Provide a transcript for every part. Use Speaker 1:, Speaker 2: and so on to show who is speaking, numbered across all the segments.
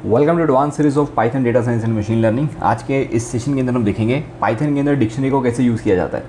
Speaker 1: Welcome to advance series of Python data science and machine learning. आज के इस session के अंदर हम देखेंगे पाइथन के अंदर डिक्शनरी को कैसे यूज़ किया जाता है।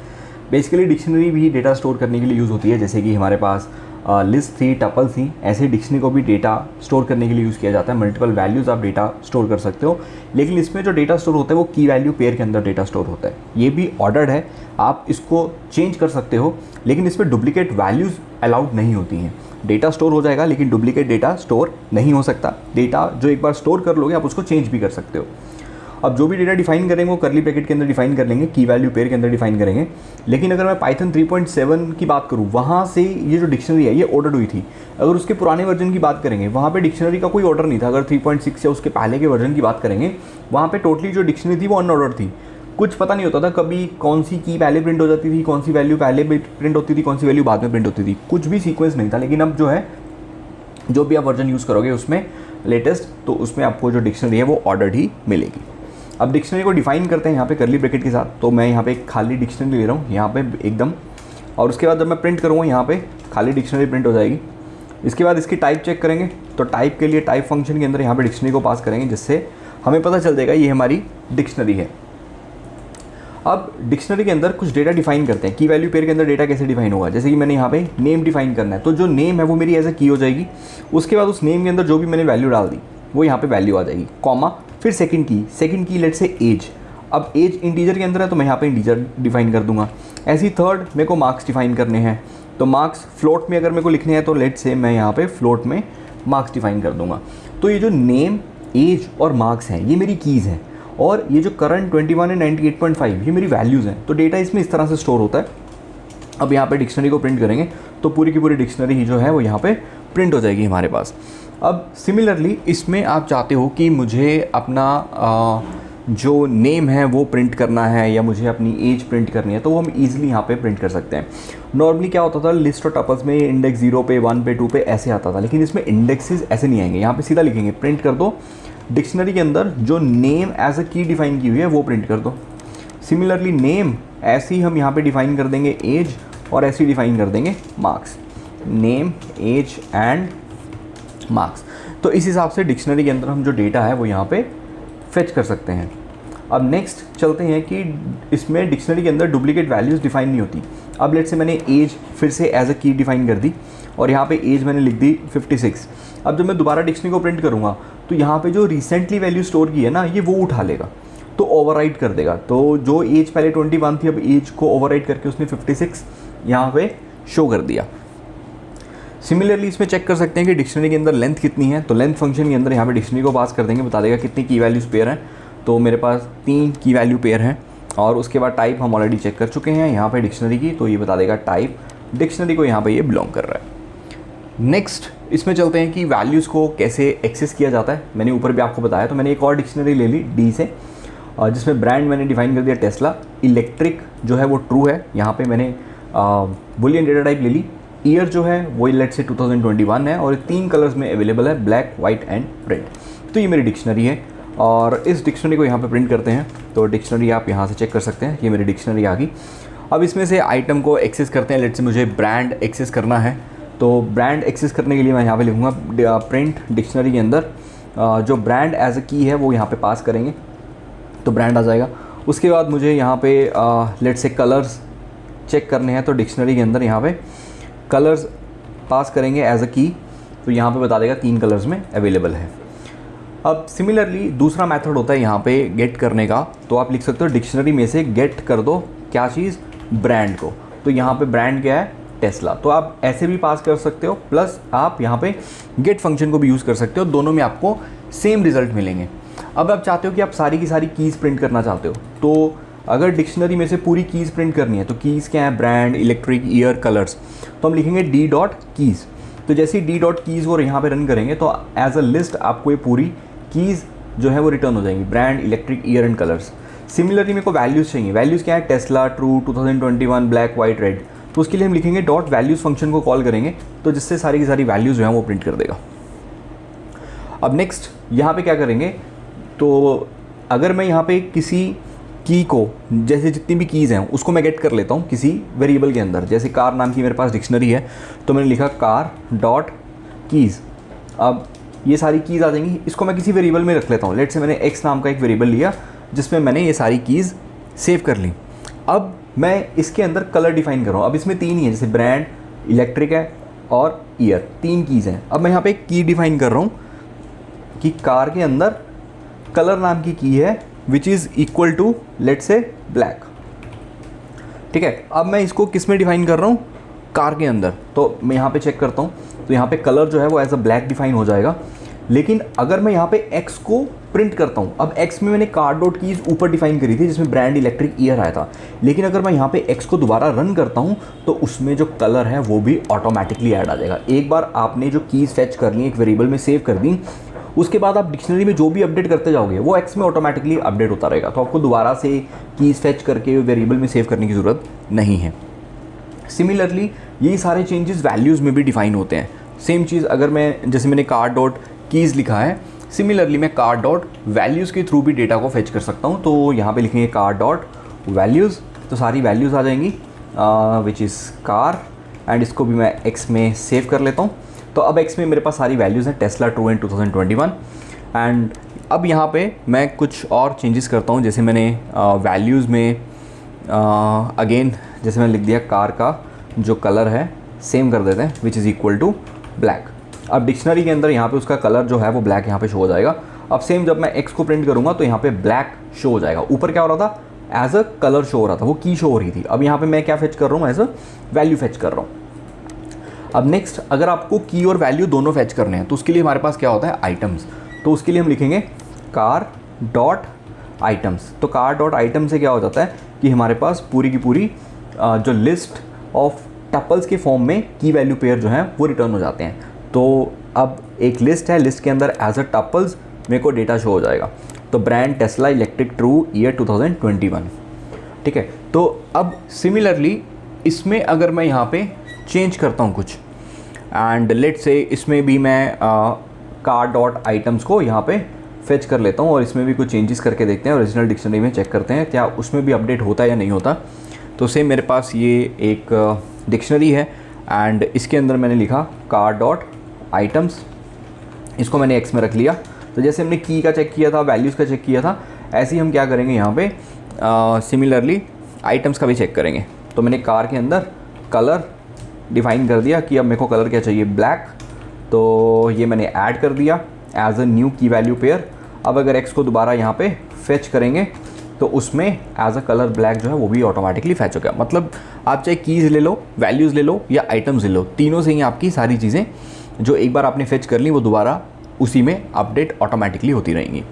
Speaker 1: बेसिकली डिक्शनरी भी डेटा स्टोर करने के लिए यूज़ होती है, जैसे कि हमारे पास लिस्ट थी, टपल थी, ऐसे डिक्शनरी को भी डेटा स्टोर करने के लिए यूज़ किया जाता है। मल्टीपल वैल्यूज़ आप डेटा स्टोर कर सकते हो, लेकिन इसमें जो डेटा स्टोर होता है वो की वैल्यू पेयर के अंदर डेटा स्टोर होता है। ये भी ऑर्डर्ड है, आप इसको चेंज कर सकते हो, लेकिन इसमें डुप्लीकेट वैल्यूज़ अलाउड नहीं होती हैं। डेटा स्टोर हो जाएगा लेकिन डुप्लीकेट डेटा स्टोर नहीं हो सकता। डेटा जो एक बार स्टोर कर लोगे आप उसको चेंज भी कर सकते हो। अब जो भी डेटा डिफाइन करेंगे वो करली ब्रैकेट के अंदर डिफाइन कर लेंगे, की वैल्यू पेयर के अंदर डिफाइन करेंगे। लेकिन अगर मैं पाइथन 3.7 की बात करूँ, वहाँ से ये जो डिक्शनरी है ये ऑर्डर्ड हुई थी। अगर उसके पुराने वर्जन की बात करेंगे, वहाँ पे डिक्शनरी का कोई ऑर्डर नहीं था। अगर 3.6 या उसके पहले के वर्जन की बात करेंगे, वहाँ पे टोटली जो डिक्शनरी थी वो अनऑर्डर्ड थी। कुछ पता नहीं होता था कभी कौन सी की पहले प्रिंट हो जाती थी, कौन सी वैल्यू पहले प्रिंट होती थी, कौन सी वैल्यू बाद में प्रिंट होती थी, कुछ भी सीक्वेंस नहीं था। लेकिन अब जो है, जो भी आप वर्जन यूज़ करोगे उसमें लेटेस्ट, तो उसमें आपको जो डिक्शनरी है वो ऑर्डर्ड ही मिलेगी। अब डिक्शनरी को डिफाइन करते हैं यहाँ पे करली ब्रैकेट के साथ। तो मैं यहाँ पे एक खाली डिक्शनरी ले रहा हूँ यहाँ पे एकदम, और उसके बाद जब मैं प्रिंट करूँगा यहाँ पे खाली डिक्शनरी प्रिंट हो जाएगी। इसके बाद इसकी टाइप चेक करेंगे, तो टाइप के लिए टाइप फंक्शन के अंदर यहाँ पे डिक्शनरी को पास करेंगे, जिससे हमें पता चल जाएगा ये हमारी डिक्शनरी है। अब डिक्शनरी के अंदर कुछ डेटा डिफाइन करते हैं। की वैल्यू पेयर के अंदर डेटा कैसे डिफाइन होगा, जैसे कि मैंने यहाँ पे नेम डिफाइन करना है, तो जो नेम है वो मेरी एज ए की हो जाएगी। उसके बाद उस नेम के अंदर जो भी मैंने वैल्यू डाल दी वो यहाँ पे वैल्यू आ जाएगी, कॉमा, फिर सेकंड की लेट से एज। अब एज इंटीजर के अंदर है तो मैं यहाँ पे इंटीजर डिफाइन कर दूंगा। ऐसे ही थर्ड मेरे को मार्क्स डिफाइन करने हैं, तो मार्क्स फ्लोट में अगर मेरे को लिखने हैं तो लेट से मैं यहाँ पे फ्लोट में मार्क्स डिफाइन कर दूंगा। तो ये जो नेम, एज और मार्क्स हैं ये मेरी कीज़ हैं, और ये जो करंट 21 एंड 98.5 ये मेरी वैल्यूज़ हैं। तो डेटा इसमें इस तरह से स्टोर होता है। अब यहाँ पे डिक्शनरी को प्रिंट करेंगे तो पूरी की पूरी डिक्शनरी ही जो है वो यहाँ पे प्रिंट हो जाएगी हमारे पास। अब सिमिलरली इसमें आप चाहते हो कि मुझे अपना जो नेम है वो प्रिंट करना है या मुझे अपनी एज प्रिंट करनी है, तो वो हम ईजिली यहाँ पे प्रिंट कर सकते हैं। नॉर्मली क्या होता था, लिस्ट और टपल्स में इंडेक्स 0 पे, 1 पे, 2 पे ऐसे आता था, लेकिन इसमें इंडेक्सेस ऐसे नहीं आएंगे। यहाँ पे सीधा लिखेंगे प्रिंट कर दो डिक्शनरी के अंदर जो नेम एज अ की डिफाइन की हुई है वो प्रिंट कर दो। सिमिलरली नेम ऐसे ही हम यहाँ पे डिफाइन कर देंगे एज, और ऐसे ही डिफाइन कर देंगे marks, name, age and marks. तो इस हिसाब से डिक्शनरी के अंदर हम जो डेटा है वो यहाँ पे फेच कर सकते हैं। अब नेक्स्ट चलते हैं कि इसमें डिक्शनरी के अंदर डुप्लीकेट वैल्यूज़ डिफाइन नहीं होती। अब लेट से मैंने एज फिर से एज अ की डिफाइन कर दी, और यहाँ पे एज मैंने लिख दी 56। अब जब मैं दोबारा डिक्शनरी को प्रिंट करूँगा तो यहाँ पे जो रिसेंटली वैल्यू स्टोर की है ना, ये वो उठा लेगा, तो ओवरराइट कर देगा। तो जो एज पहले 21 थी, अब एज को ओवरराइट करके उसने 56 यहाँ पे शो कर दिया। सिमिलरली इसमें चेक कर सकते हैं कि डिक्शनरी के अंदर लेंथ कितनी है, तो लेंथ फंक्शन के अंदर यहाँ पे डिक्शनरी को पास कर देंगे, बता देगा कितनी की वैल्यूज़ पेयर हैं। तो मेरे पास 3 की वैल्यू पेयर हैं, और उसके बाद टाइप हम ऑलरेडी चेक कर चुके हैं यहाँ पे डिक्शनरी की, तो ये बता देगा टाइप डिक्शनरी को यहाँ पे ये बिलोंग कर रहा है। नेक्स्ट इसमें चलते हैं कि वैल्यूज़ को कैसे एक्सेस किया जाता है। मैंने ऊपर भी आपको बताया, तो मैंने एक और डिक्शनरी ले ली डी से, जिसमें ब्रांड मैंने डिफाइन कर दिया टेस्ला, इलेक्ट्रिक जो है वो ट्रू है, यहाँ पे मैंने बुलियन डेटा टाइप ले ली, ईयर जो है वो लेट से 2021 है, और 3 कलर्स में अवेलेबल है, ब्लैक, वाइट एंड रेड। तो ये मेरी डिक्शनरी है, और इस डिक्शनरी को यहाँ पे प्रिंट करते हैं। तो डिक्शनरी आप यहाँ से चेक कर सकते हैं, ये मेरी डिक्शनरी आ गई। अब इसमें से आइटम को एक्सेस करते हैं। लेट से मुझे ब्रांड एक्सेस करना है, तो ब्रांड एक्सेस करने के लिए मैं यहाँ पे लिखूँगा प्रिंट डिक्शनरी के अंदर जो ब्रांड एज अ की है वो यहाँ पे पास करेंगे, तो ब्रांड आ जाएगा। उसके बाद मुझे यहाँ पे लेट से कलर्स चेक करने हैं, तो डिक्शनरी के अंदर यहाँ पे कलर्स पास करेंगे एज अ की, तो यहाँ पे बता देगा 3 कलर्स में अवेलेबल है। अब सिमिलरली दूसरा मेथड होता है यहाँ पे गेट करने का, तो आप लिख सकते हो डिक्शनरी में से गेट कर दो क्या चीज़, ब्रांड को। तो यहाँ पे ब्रांड क्या है, टेस्ला। तो आप ऐसे भी पास कर सकते हो, प्लस आप यहाँ पे गेट फंक्शन को भी यूज़ कर सकते हो, दोनों में आपको सेम रिजल्ट मिलेंगे। अब आप चाहते हो कि आप सारी की सारी कीज़ प्रिंट करना चाहते हो, तो अगर डिक्शनरी में से पूरी कीज़ प्रिंट करनी है, तो कीज़ क्या है, ब्रांड, इलेक्ट्रिक, ईयर, कलर्स, तो हम लिखेंगे डी डॉट कीज़। तो जैसे ही डी डॉट कीज़ और यहाँ पे रन करेंगे तो एज अ लिस्ट आपको ये पूरी कीज़ जो है वो रिटर्न हो जाएंगी, brand, electric, year and colours. Similarly मेरे को वैल्यूज़ चाहिए। वैल्यूज़ क्या है, Tesla, true, 2021, black, white, red. तो उसके लिए हम लिखेंगे डॉट वैल्यूज़ फंक्शन को कॉल करेंगे, तो जिससे सारी की सारी वैल्यूज़ जो हैं वो प्रिंट कर देगा। अब नेक्स्ट यहाँ पे क्या करेंगे, तो अगर मैं यहाँ पे किसी की को, जैसे जितनी भी कीज़ हैं उसको मैं गेट कर लेता हूँ किसी वेरिएबल के अंदर। जैसे कार नाम की मेरे पास डिक्शनरी है, तो मैंने लिखा कार डॉट कीज़। अब ये सारी कीज़ आ जाएंगी। इसको मैं किसी वेरिएबल में रख लेता हूँ। लेट से मैंने x नाम का एक वेरिएबल लिया जिसमें मैंने ये सारी कीज़ सेव कर ली। अब मैं इसके अंदर कलर डिफाइन कर रहा हूँ। अब इसमें 3 ही है, जैसे ब्रांड, इलेक्ट्रिक है और ईयर, 3 कीज़ हैं। अब मैं यहाँ पे एक की डिफाइन कर रहा हूँ कि कार के अंदर कलर नाम की की है which is equal to let say black. ठीक है, अब मैं इसको किस में डिफाइन कर रहा हूँ, कार के अंदर। तो मैं यहाँ पे चेक करता हूँ, तो यहाँ पे कलर जो है वो एज अ ब्लैक डिफाइन हो जाएगा। लेकिन अगर मैं यहाँ पे x को प्रिंट करता हूँ, अब x में मैंने कार डॉट कीज़ ऊपर डिफाइन करी थी जिसमें ब्रांड, इलेक्ट्रिक, ईयर आया था। लेकिन अगर मैं यहाँ पे x को दोबारा रन करता हूँ तो उसमें जो कलर है वो भी ऑटोमेटिकली ऐड आ जाएगा। एक बार आपने जो कीज़ फेच कर ली, एक वेरिएबल में सेव कर दी, उसके बाद आप डिक्शनरी में जो भी अपडेट करते जाओगे वो x में ऑटोमेटिकली अपडेट होता रहेगा। तो आपको दोबारा से कीज़ फेच करके वेरिएबल में सेव करने की ज़रूरत नहीं है। सिमिलरली ये सारे चेंजेस वैल्यूज़ में भी डिफाइन होते हैं। सेम चीज़ अगर मैं, जैसे मैंने कार डॉट कीज़ लिखा है, सिमिलरली मैं कार डॉट वैल्यूज़ के थ्रू भी डेटा को फेच कर सकता हूँ। तो यहाँ पे लिखेंगे कार डॉट वैल्यूज़, तो सारी वैल्यूज़ आ जाएंगी विच इज़ कार, एंड इसको भी मैं x में सेव कर लेता हूँ। तो अब x में मेरे पास सारी वैल्यूज़ हैं, टेस्ला ट्रू इन 2021। एंड अब यहाँ पे मैं कुछ और चेंजेस करता हूँ। जैसे मैंने वैल्यूज़ में अगेन जैसे मैंने लिख दिया कार का जो कलर है सेम कर देते हैं which is equal to black. अब डिक्शनरी के अंदर यहाँ पे उसका कलर जो है वो ब्लैक यहाँ पे शो हो जाएगा। अब सेम जब मैं x को प्रिंट करूँगा तो यहाँ पे ब्लैक शो हो जाएगा। ऊपर क्या हो रहा था, एज अ कलर शो हो रहा था, वो की शो हो रही थी। अब यहाँ पे मैं क्या फेच कर रहा हूँ, एज अ वैल्यू फेच कर रहा हूँ। अब नेक्स्ट, अगर आपको की और वैल्यू दोनों फेच करने हैं तो उसके लिए हमारे पास क्या होता है, आइटम्स। तो उसके लिए हम लिखेंगे कार डॉट आइटम्स। तो कार डॉट आइटम से क्या हो जाता है कि हमारे पास पूरी की पूरी जो लिस्ट ऑफ टपल्स के फॉर्म में की वैल्यू पेयर जो हैं वो रिटर्न हो जाते हैं। तो अब एक लिस्ट है, लिस्ट के अंदर एज अ टपल्स मेरे को डेटा शो हो जाएगा। तो brand, Tesla, electric, true, year 2021। ठीक है, तो अब सिमिलरली इसमें अगर मैं यहाँ पे चेंज करता हूँ कुछ, एंड लेट से इसमें भी मैं कार डॉट आइटम्स को यहाँ पे फेच कर लेता हूँ और इसमें भी कुछ चेंजेस करके देखते हैं, ओरिजिनल डिक्शनरी में चेक करते हैं क्या उसमें भी अपडेट होता है या नहीं होता। तो सेम मेरे पास ये एक डिक्शनरी है एंड इसके अंदर मैंने लिखा कार डॉट आइटम्स, इसको मैंने x में रख लिया। तो जैसे हमने की का चेक किया था, वैल्यूज़ का चेक किया था, ऐसे ही हम क्या करेंगे यहाँ पे सिमिलरली आइटम्स का भी चेक करेंगे। तो मैंने कार के अंदर कलर डिफाइन कर दिया कि अब मेरे को कलर क्या चाहिए, ब्लैक। तो ये मैंने ऐड कर दिया एज अ न्यू की वैल्यू पेयर। अब अगर x को दोबारा यहाँ पे फेच करेंगे तो उसमें एज अ कलर ब्लैक जो है वो भी ऑटोमेटिकली फेच हो गया। मतलब आप चाहे कीज़ ले लो, वैल्यूज़ ले लो या आइटम्स ले लो, तीनों से ही आपकी सारी चीज़ें जो एक बार आपने फेच कर ली वो दोबारा उसी में अपडेट ऑटोमेटिकली होती रहेंगी।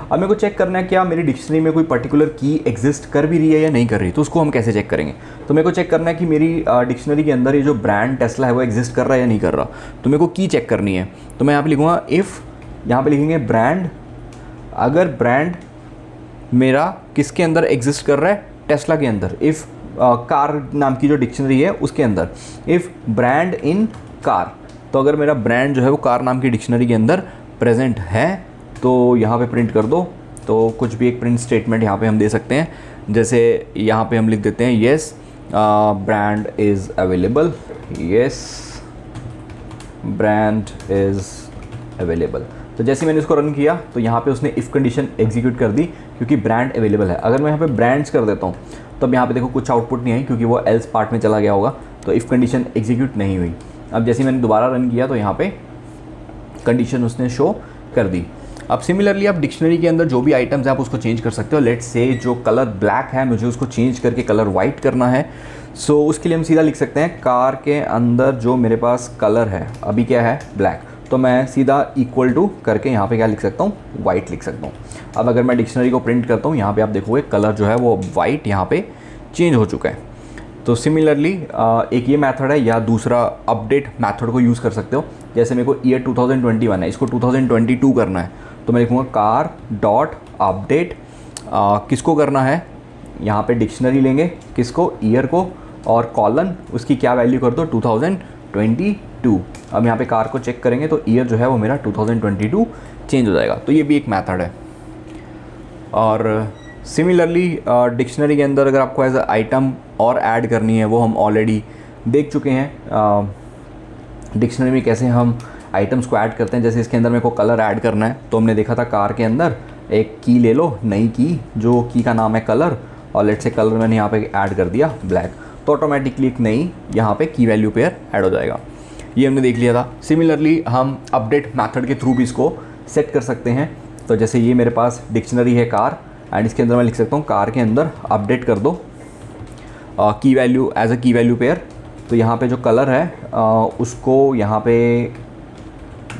Speaker 1: अब मेरे को चेक करना है क्या मेरी डिक्शनरी में कोई पर्टिकुलर की एग्जिस्ट कर भी रही है या नहीं कर रही। तो उसको हम कैसे चेक करेंगे, तो मेरे को चेक करना है कि मेरी डिक्शनरी के अंदर ये जो ब्रांड टेस्ला है वो एग्जिस्ट कर रहा है या नहीं कर रहा। तो मेरे को की चेक करनी है। तो मैं यहाँ पे लिखूँगा इफ़, यहाँ पे लिखेंगे ब्रांड, अगर ब्रांड मेरा किसके अंदर एग्जिस्ट कर रहा है, टेस्ला के अंदर। इफ़ कार नाम की जो डिक्शनरी है उसके अंदर, इफ़ ब्रांड इन कार, तो अगर मेरा ब्रांड जो है वो कार नाम की डिक्शनरी के अंदर प्रेजेंट है तो यहाँ पे प्रिंट कर दो। तो कुछ भी एक प्रिंट स्टेटमेंट यहाँ पे हम दे सकते हैं, जैसे यहाँ पे हम लिख देते हैं yes brand is available, yes brand is available. तो जैसे मैंने इसको रन किया तो यहाँ पे उसने इफ़ कंडीशन एग्जीक्यूट कर दी क्योंकि ब्रांड अवेलेबल है। अगर मैं यहाँ पे ब्रांड्स कर देता हूँ तो अब यहाँ पे देखो कुछ आउटपुट नहीं आई क्योंकि वो एल्स पार्ट में चला गया होगा, तो इफ़ कंडीशन एग्जीक्यूट नहीं हुई। अब जैसे मैंने दोबारा रन किया तो यहाँ पे कंडीशन उसने शो कर दी। अब सिमिलरली आप डिक्शनरी के अंदर जो भी आइटम्स है आप उसको चेंज कर सकते हो। लेट्स से जो कलर ब्लैक है मुझे उसको चेंज करके कलर वाइट करना है। सो उसके लिए हम सीधा लिख सकते हैं कार के अंदर जो मेरे पास कलर है अभी क्या है, ब्लैक। तो मैं सीधा इक्वल टू करके यहाँ पे क्या लिख सकता हूँ, वाइट लिख सकता हूँ। अब अगर मैं डिक्शनरी को प्रिंट करता हूँ यहाँ पे आप देखोगे कलर जो है वो वाइट यहाँ पे चेंज हो चुका है। तो सिमिलरली एक ये मेथड है, या दूसरा अपडेट मेथड को यूज़ कर सकते हो। जैसे मेरे को ईयर 2021 है, इसको 2022 करना है, तो मैं लिखूँगा कार डॉट अपडेट, किसको करना है, यहाँ पे डिक्शनरी लेंगे किसको, ईयर को, और कॉलन उसकी क्या वैल्यू कर दो 2022। अब यहाँ पे कार को चेक करेंगे तो ईयर जो है वो मेरा 2022 चेंज हो जाएगा। तो ये भी एक मेथड है। और सिमिलरली डिक्शनरी के अंदर अगर आपको एज अ आइटम और ऐड करनी है वो हम ऑलरेडी देख चुके हैं डिक्शनरी में कैसे हम आइटम्स को ऐड करते हैं। जैसे इसके अंदर मेरे को कलर ऐड करना है, तो हमने देखा था कार के अंदर एक की ले लो, नई की, जो की का नाम है कलर, और लेट से कलर मैंने यहाँ पे ऐड कर दिया ब्लैक, तो ऑटोमेटिकली एक नई यहाँ पे की वैल्यू पेयर ऐड हो जाएगा। ये हमने देख लिया था। सिमिलरली हम अपडेट मेथड के थ्रू भी इसको सेट कर सकते हैं। तो जैसे ये मेरे पास डिक्शनरी है कार, एंड इसके अंदर मैं लिख सकता हूँ कार के अंदर अपडेट कर दो की वैल्यू एज अ की वैल्यू पेयर। तो यहाँ पे जो कलर है उसको यहाँ पे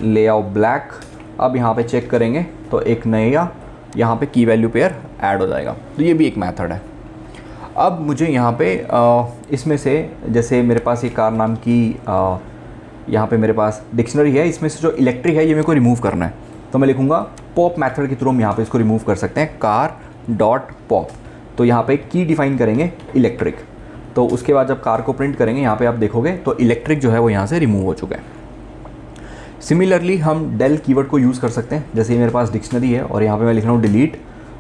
Speaker 1: ले आओ ब्लैक। अब यहाँ पे चेक करेंगे तो एक नया यहाँ पे की वैल्यू पेयर ऐड हो जाएगा। तो ये भी एक मेथड है। अब मुझे यहाँ पे इसमें से, जैसे मेरे पास ये कार नाम की यहाँ पे मेरे पास डिक्शनरी है, इसमें से जो इलेक्ट्रिक है ये मेरे को रिमूव करना है। तो मैं लिखूँगा पॉप मेथड के थ्रू हम यहाँ पे इसको रिमूव कर सकते हैं, कार डॉट पॉप। तो यहाँ पे की डिफाइन करेंगे इलेक्ट्रिक। तो उसके बाद जब कार को प्रिंट करेंगे यहाँ पे आप देखोगे तो इलेक्ट्रिक जो है वो यहाँ से रिमूव हो चुका है। सिमिलरली हम डेल कीवर्ड को यूज़ कर सकते हैं। जैसे मेरे पास डिक्शनरी है और यहाँ पे मैं लिख रहा हूँ डिलीट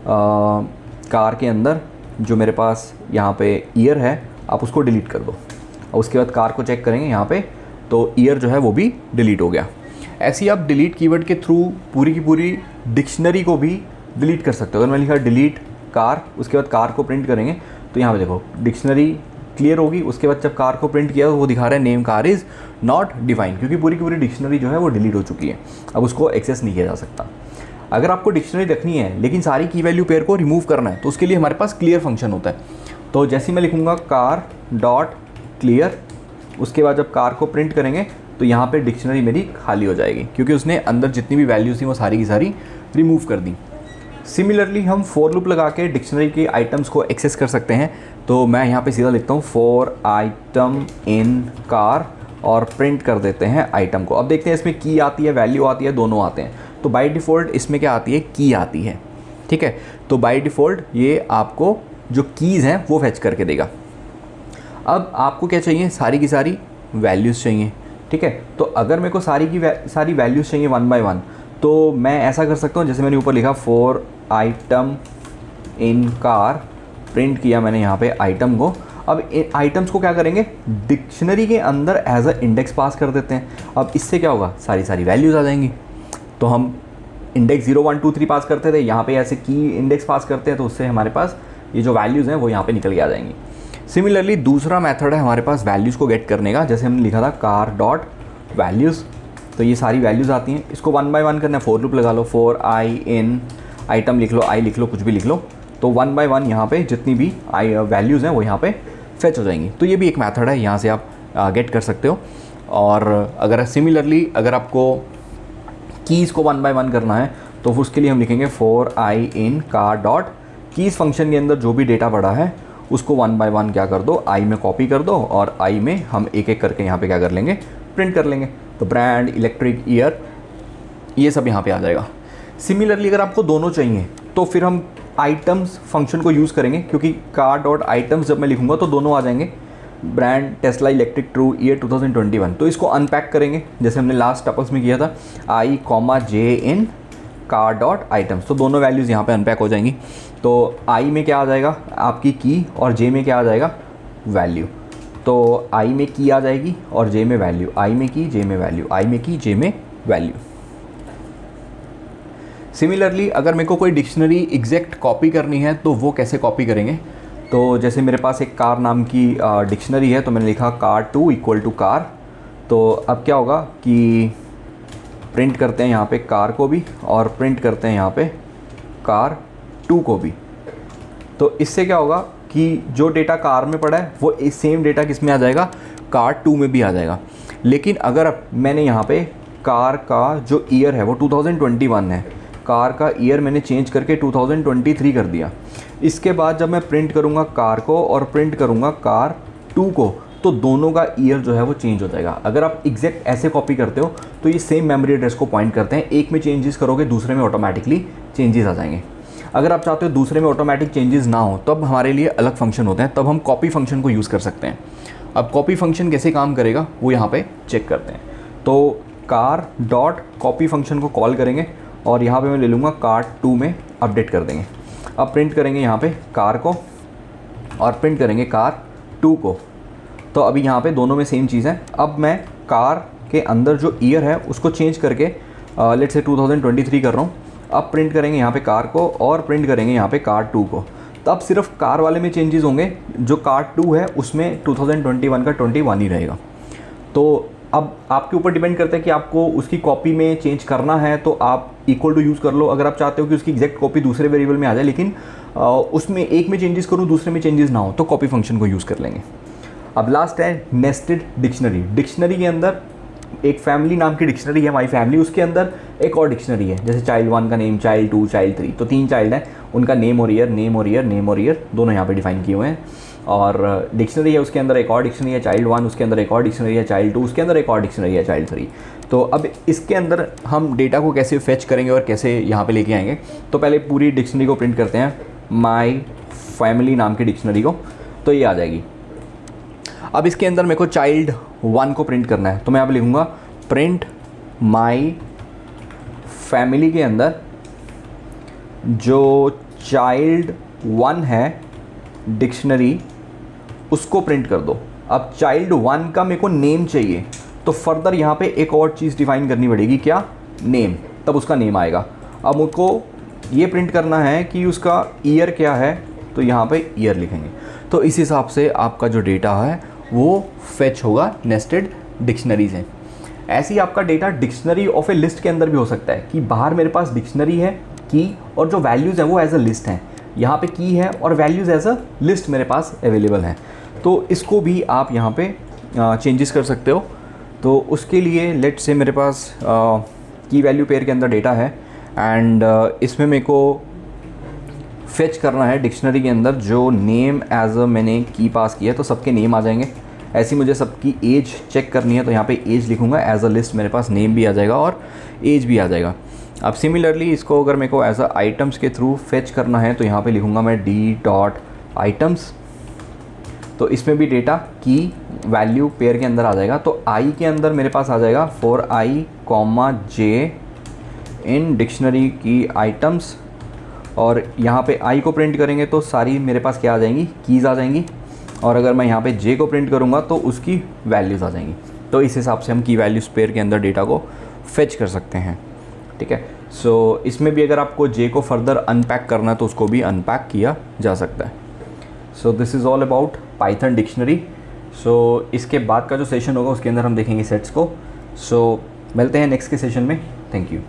Speaker 1: कार के अंदर जो मेरे पास यहाँ पे ईयर है, आप उसको डिलीट कर दो। और उसके बाद कार को चेक करेंगे यहाँ पे तो ईयर जो है वो भी डिलीट हो गया। ऐसे ही आप डिलीट कीवर्ड के थ्रू पूरी की पूरी डिक्शनरी को भी डिलीट कर सकते हो। अगर मैं लिखा डिलीट कार, उसके बाद कार को प्रिंट करेंगे तो यहाँ पे देखो डिक्शनरी क्लियर होगी। उसके बाद जब कार को प्रिंट किया तो वो दिखा रहा है name car is not defined, क्योंकि पूरी की पूरी डिक्शनरी जो है वो डिलीट हो चुकी है, अब उसको एक्सेस नहीं किया जा सकता। अगर आपको डिक्शनरी रखनी है लेकिन सारी की वैल्यू पेयर को रिमूव करना है तो उसके लिए हमारे पास क्लियर फंक्शन होता है। तो जैसे मैं लिखूँगा कार डॉट क्लियर, उसके बाद जब कार को प्रिंट करेंगे तो यहाँ पे डिक्शनरी मेरी खाली हो जाएगी, क्योंकि उसने अंदर जितनी भी वैल्यूज़ थी वो सारी की सारी रिमूव कर दी। सिमिलरली हम फॉर लूप लगा के डिक्शनरी के आइटम्स को एक्सेस कर सकते हैं। तो मैं यहाँ पे सीधा लिखता हूँ फॉर आइटम इन कार और प्रिंट कर देते हैं आइटम को। अब देखते हैं इसमें की आती है, वैल्यू आती है, दोनों आते हैं। तो बाय डिफ़ॉल्ट इसमें क्या आती है, की आती है। ठीक है, तो बाय डिफ़ॉल्ट ये आपको जो कीज़ हैं वो फैच करके देगा। अब आपको क्या चाहिए, सारी की सारी वैल्यूज़ चाहिए। ठीक है, तो अगर मेरे को सारी की सारी वैल्यूज़ चाहिए वन बाय वन, तो मैं ऐसा कर सकता हूँ, जैसे मैंने ऊपर लिखा for item in car, print किया मैंने यहाँ पे आइटम को। अब इन आइटम्स को क्या करेंगे, डिक्शनरी के अंदर एज अ इंडेक्स पास कर देते हैं। अब इससे क्या होगा, सारी सारी वैल्यूज़ आ जाएंगी। तो हम इंडेक्स 0 1 2 3 पास करते थे, यहाँ पे ऐसे की इंडेक्स पास करते हैं, तो उससे हमारे पास ये जो वैल्यूज़ हैं वो यहाँ पे निकल के आ जाएंगी। सिमिलरली दूसरा मेथड है हमारे पास वैल्यूज़ को गेट करने का। जैसे हमने लिखा था कार डॉट वैल्यूज़, तो ये सारी वैल्यूज़ आती हैं। इसको वन बाय वन करना है, फॉर लूप लगा लो, फॉर आई इन आइटम लिख लो, आई लिख लो, कुछ भी लिख लो। तो वन बाय वन यहाँ पे जितनी भी वैल्यूज़ हैं वो यहाँ पे फेच हो जाएंगी। तो ये भी एक मेथड है, यहाँ से आप गेट कर सकते हो। और अगर सिमिलरली अगर आपको कीज़ को वन बाय वन करना है तो उसके लिए हम लिखेंगे for I in car dot keys function के अंदर जो भी डेटा पड़ा है उसको वन बाय वन क्या कर दो, आई में कॉपी कर दो, और आई में हम एक एक करके यहाँ पे क्या कर लेंगे, प्रिंट कर लेंगे। तो ब्रांड, इलेक्ट्रिक, ईयर, ये सब यहाँ पे आ जाएगा। सिमिलरली अगर आपको दोनों चाहिए तो फिर हम आइटम्स फंक्शन को यूज़ करेंगे, क्योंकि कार डॉट आइटम्स जब मैं लिखूँगा तो दोनों आ जाएंगे, brand, Tesla, electric, true, year 2021। तो इसको अनपैक करेंगे जैसे हमने लास्ट टपल्स में किया था, i comma j in car dot items. तो दोनों वैल्यूज़ यहाँ पे अनपैक हो जाएंगी। तो आई में क्या आ जाएगा, आपकी की, और जे में क्या आ जाएगा, वैल्यू। तो आई में की आ जाएगी और जे में वैल्यू, आई में की, जे में वैल्यू, आई में की, जे में वैल्यू। सिमिलरली अगर मेरे को कोई डिक्शनरी एग्जैक्ट कॉपी करनी है तो वो कैसे कॉपी करेंगे। तो जैसे मेरे पास एक कार नाम की डिक्शनरी है, तो मैंने लिखा कार 2 इक्वल टू कार। तो अब क्या होगा कि प्रिंट करते हैं यहाँ पे कार को भी और प्रिंट करते हैं यहाँ पे कार 2 को भी। तो इससे क्या होगा कि जो डेटा कार में पड़ा है वो सेम डेटा किस में आ जाएगा, कार 2 में भी आ जाएगा। लेकिन अगर मैंने यहाँ पे कार का जो ईयर है वो 2021 है, कार का ईयर मैंने चेंज करके 2023 कर दिया, इसके बाद जब मैं प्रिंट करूँगा कार को और प्रिंट करूँगा कार 2 को, तो दोनों का ईयर जो है वो चेंज हो जाएगा। अगर आप एग्जैक्ट ऐसे कॉपी करते हो तो ये सेम मेमोरी एड्रेस को पॉइंट करते हैं, एक में चेंजेस करोगे दूसरे में ऑटोमेटिकली चेंजेस आ जाएंगे। अगर आप चाहते हो दूसरे में ऑटोमेटिक चेंजेस ना हो तब हमारे लिए अलग फंक्शन होते हैं, तब हम कॉपी फंक्शन को यूज़ कर सकते हैं। अब कॉपी फंक्शन कैसे काम करेगा वो यहाँ पे चेक करते हैं। तो कार डॉट कॉपी फंक्शन को कॉल करेंगे और यहाँ पे मैं ले लूँगा कार 2 में अपडेट कर देंगे। अब प्रिंट करेंगे यहाँ पे कार को और प्रिंट करेंगे कार 2 को। तो अभी यहाँ पे दोनों में सेम चीज़ है। अब मैं कार के अंदर जो ईयर है उसको चेंज करके लेट्स से 2023 कर रहा हूँ, अब प्रिंट करेंगे यहाँ पे कार को और प्रिंट करेंगे यहाँ पे कार 2 को, तब सिर्फ कार वाले में चेंजेस होंगे, जो कार 2 है उसमें 2021 का 21 ही रहेगा। तो अब आपके ऊपर डिपेंड करता है कि आपको उसकी कॉपी में चेंज करना है तो आप इक्वल टू यूज़ कर लो। अगर आप चाहते हो कि उसकी एग्जैक्ट कॉपी दूसरे वेरिएबल में आ जाए लेकिन उसमें एक में चेंजेस करूँ दूसरे में चेंजेस ना हो, तो कॉपी फंक्शन को यूज़ कर लेंगे। अब लास्ट है नेस्टेड डिक्शनरी। डिक्शनरी के अंदर एक फैमिली नाम की डिक्शनरी है माई फैमिली, उसके अंदर एक और डिक्शनरी है, जैसे चाइल्ड 1 का नेम, चाइल्ड 2, चाइल्ड 3, तो 3 चाइल्ड हैं, उनका नेम और ईयर, नेम और ईयर, नेम और ईयर दोनों यहाँ पे डिफाइन किए हुए हैं। और डिक्शनरी है उसके अंदर एक और डिक्शनरी है चाइल्ड 1, उसके अंदर एक और डिक्शनरी है चाइल्ड 2, उसके अंदर एक और डिक्शनरी है चाइल्ड 3। तो अब इसके अंदर हम डेटा को कैसे फेच करेंगे और कैसे यहाँ पे लेके आएंगे, तो पहले पूरी डिक्शनरी को प्रिंट करते हैं, माई फैमिली नाम की डिक्शनरी को, तो ये आ जाएगी। अब इसके अंदर मेरे को चाइल्ड 1 को प्रिंट करना है, तो मैं यहाँ पे लिखूँगा प्रिंट माई फैमिली के अंदर जो चाइल्ड 1 है डिक्शनरी उसको प्रिंट कर दो। अब चाइल्ड 1 का मेरे को नेम चाहिए, तो फर्दर यहाँ पे एक और चीज़ डिफाइन करनी पड़ेगी, क्या, नेम, तब उसका नेम आएगा। अब मुझको ये प्रिंट करना है कि उसका ईयर क्या है, तो यहाँ पे ईयर लिखेंगे। तो इस हिसाब से आपका जो डेटा है वो फेच होगा नेस्टेड डिक्शनरी से। ऐसे ही आपका data dictionary of A list के अंदर भी हो सकता है कि बाहर मेरे पास डिक्शनरी है की और जो वैल्यूज़ हैं वो एज अ लिस्ट हैं, यहाँ पे की है और वैल्यूज़ एज अ लिस्ट मेरे पास अवेलेबल हैं, तो इसको भी आप यहाँ पे चेंजेस कर सकते हो। तो उसके लिए लेट्स से मेरे पास की वैल्यू पेयर के अंदर डेटा है एंड इसमें मेरे को फेच करना है डिक्शनरी के अंदर जो नेम एज अ मैंने की पास किया है, तो सबके नेम आ जाएंगे। ऐसी मुझे सबकी एज चेक करनी है, तो यहाँ पे एज लिखूँगा, एज अ लिस्ट मेरे पास नेम भी आ जाएगा और एज भी आ जाएगा। अब सिमिलरली इसको अगर मेरे को एज अ आइटम्स के थ्रू फेच करना है, तो यहाँ पे लिखूँगा मैं d.items, तो इसमें भी डेटा की वैल्यू पेयर के अंदर आ जाएगा। तो आई के अंदर मेरे पास आ जाएगा for i, j in dictionary की आइटम्स, और यहाँ पे i को प्रिंट करेंगे तो सारी मेरे पास क्या आ जाएंगी, कीज़ आ जाएंगी, और अगर मैं यहाँ पे j को प्रिंट करूँगा तो उसकी वैल्यूज़ आ जाएंगी। तो इस हिसाब से हम की वैल्यूज़ पेयर के अंदर डेटा को फेच कर सकते हैं, ठीक है। सो इसमें भी अगर आपको j को फर्दर अनपैक करना है तो उसको भी अनपैक किया जा सकता है। So this is all about Python dictionary. So इसके बाद का जो सेशन होगा उसके अंदर हम देखेंगे सेट्स को। सो मिलते हैं नेक्स्ट के सेशन में। Thank you.